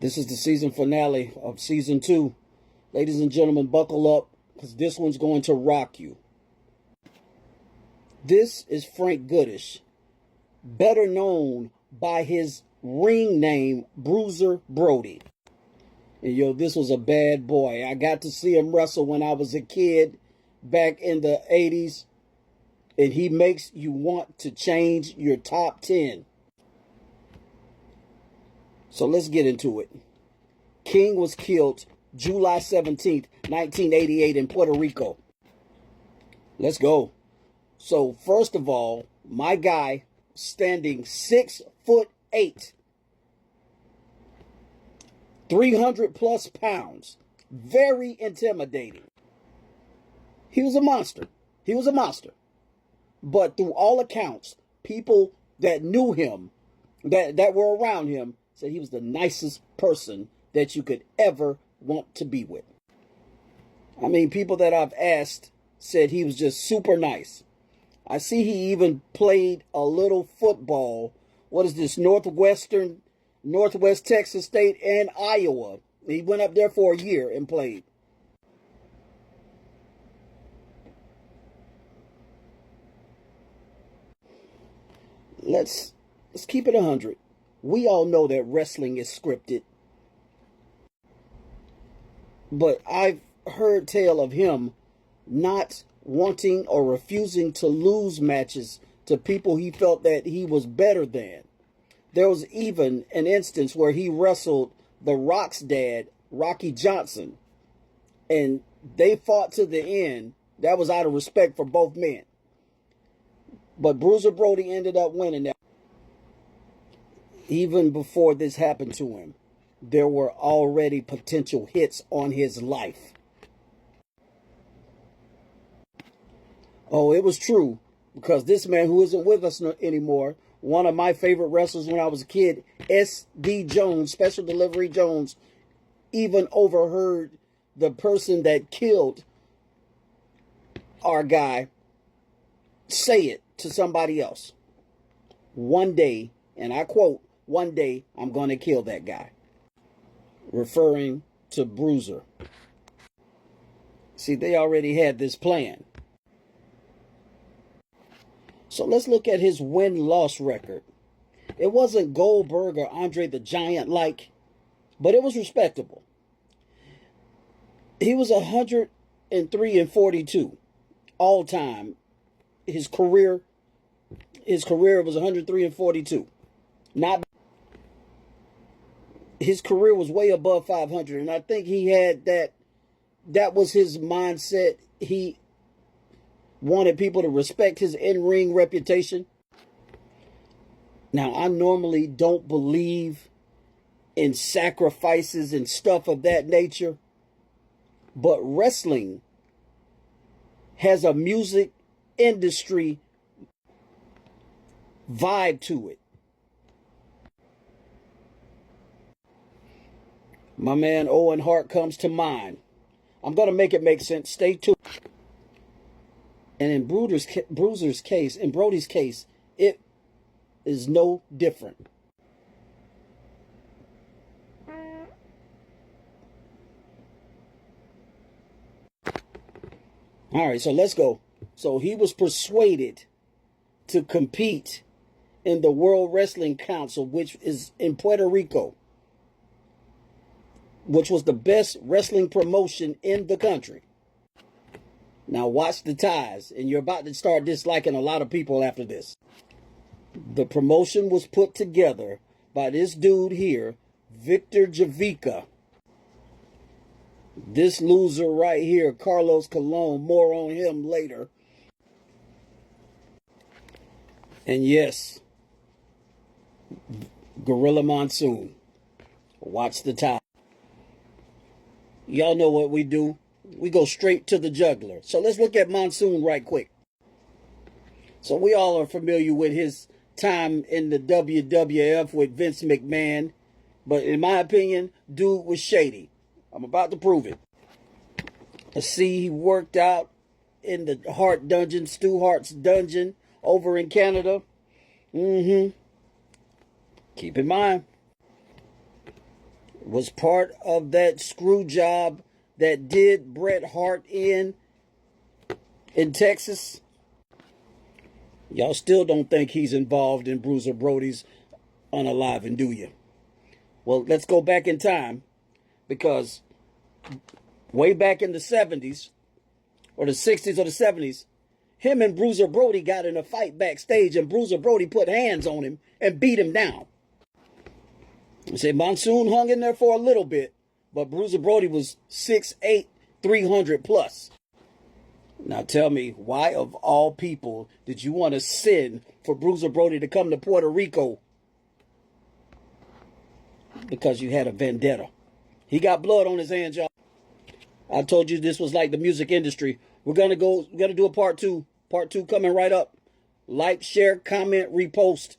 This is the season finale of season 2. Ladies and gentlemen, buckle up because this one's going to rock you. This is Frank Goodish, better known by his ring name, Bruiser Brody. And this was a bad boy. I got to see him wrestle when I was a kid back in the 80s. And he makes you want to change your top 10. So let's get into it. King was killed July 17th, 1988 in Puerto Rico. Let's go. So first of all, my guy standing 6'8", 300 plus pounds, very intimidating. He was a monster. He was a monster. But through all accounts, people that knew him, that were around him, said he was the nicest person that you could ever want to be with. I mean, people that I've asked said he was just super nice. I see he even played a little football. What is this? Northwest Texas State and Iowa. He went up there for a year and played. Let's keep it 100. We all know that wrestling is scripted. But I've heard tale of him not wanting or refusing to lose matches to people he felt that he was better than. There was even an instance where he wrestled The Rock's dad, Rocky Johnson, and they fought to the end. That was out of respect for both men. But Bruiser Brody ended up winning that. Even before this happened to him, there were already potential hits on his life. Oh, it was true, because this man who isn't with us anymore, one of my favorite wrestlers when I was a kid, S.D. Jones, Special Delivery Jones, even overheard the person that killed our guy say it to somebody else. One day, and I quote, "One day I'm going to kill that guy," referring to Bruiser. See, they already had this plan. So let's look at his win-loss record. It wasn't Goldberg or Andre the Giant like, but it was respectable. He was 103-42 all time. His career was 103-42. His career was way above 500, and I think he had that was his mindset. He wanted people to respect his in-ring reputation. Now, I normally don't believe in sacrifices and stuff of that nature, but wrestling has a music industry vibe to it. My man Owen Hart comes to mind. I'm going to make it make sense. Stay tuned. And in Brody's case, it is no different. All right, so let's go. So he was persuaded to compete in the World Wrestling Council, which is in Puerto Rico, which was the best wrestling promotion in the country. Now watch the ties, and you're about to start disliking a lot of people after this. The promotion was put together by this dude here, Victor Javica. This loser right here, Carlos Colon, more on him later. And yes, Gorilla Monsoon. Watch the ties. Y'all know what we do. We go straight to the juggler. So let's look at Monsoon right quick. So we all are familiar with his time in the WWF with Vince McMahon. But in my opinion, dude was shady. I'm about to prove it. Let's see, he worked out in the Hart Dungeon, Stu Hart's dungeon over in Canada. Keep in mind, was part of that screw job that did Bret Hart in Texas. Y'all still don't think he's involved in Bruiser Brody's unaliving, do you? Well, let's go back in time, because way back in the 70s, or the 60s or the 70s, him and Bruiser Brody got in a fight backstage, and Bruiser Brody put hands on him and beat him down. I say Monsoon hung in there for a little bit, but Bruiser Brody was 6'8", 300 plus. Now tell me, why of all people did you want to send for Bruiser Brody to come to Puerto Rico? Because you had a vendetta. He got blood on his hands, y'all. I told you this was like the music industry. We're gonna do a part two. Part two coming right up. Like, share, comment, repost.